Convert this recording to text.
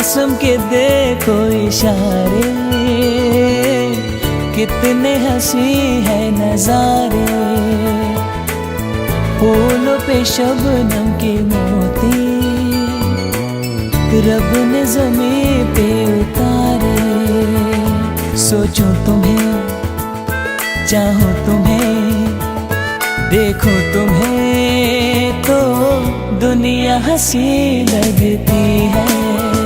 मौसम के देखो इशारे, कितने हंसी है नजारे। फूलों पे शबनम के मोती रब ने ज़मीं पे उतारे। सोचो तुम्हें, चाहो तुम्हें, देखो तुम्हें तो दुनिया हंसी लगती है।